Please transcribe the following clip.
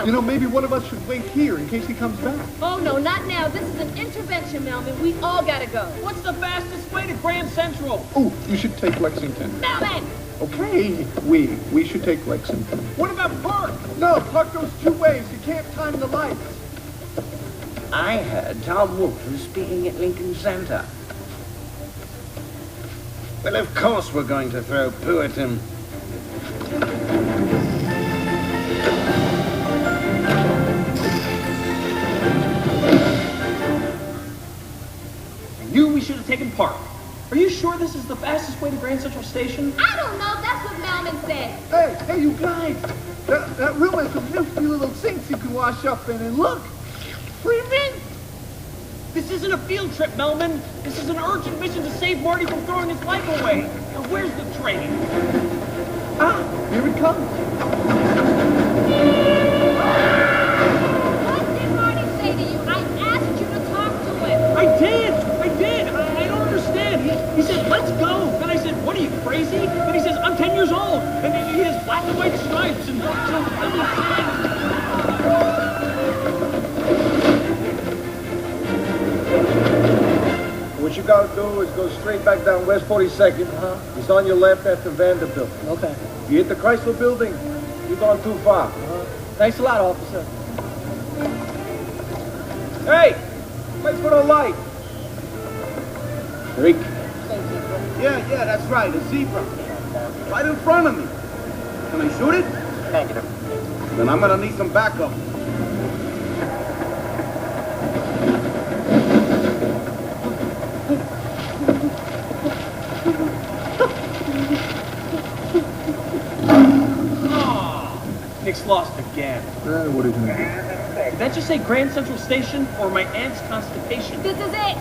You know, maybe one of us should wait here in case he comes back. Oh, no, not now. This is an intervention, Melvin. We all gotta go. What's the fastest way to Grand Central? Oh, you should take Lexington. Melvin! Okay, we should take Lexington. What about Park? No, Park goes two ways. You can't time the lights. I heard Tom Wolfe was speaking at Lincoln Center. Well, of course we're going to throw poo at him. We should have taken Park. Are you sure this is the fastest way to Grand Central Station? I don't know. That's what Melvin said. Hey, you guys. That room has some nifty little sinks you can wash up in. And look, free mint. This isn't a field trip, Melvin. This is an urgent mission to save Marty from throwing his life away. Now, where's the train? Ah, here it comes. What did Marty say to you? I asked you to talk to him. I did. I don't understand. He said, let's go. Then I said, what are you, crazy? Then he says, I'm 10 years old. And then he has black and white stripes. And so, What you gotta do is go straight back down West 42nd. It's on your left after Vanderbilt. Okay. You hit the Chrysler building, you've gone too far. Thanks a lot, officer. Hey! Wait for the light! Freak. Yeah, that's right, a zebra. Right in front of me. Can I shoot it? Negative. Then I'm gonna need some backup. Nick's lost again. What are you gonna do? Did that just say Grand Central Station or my aunt's constipation? This is it.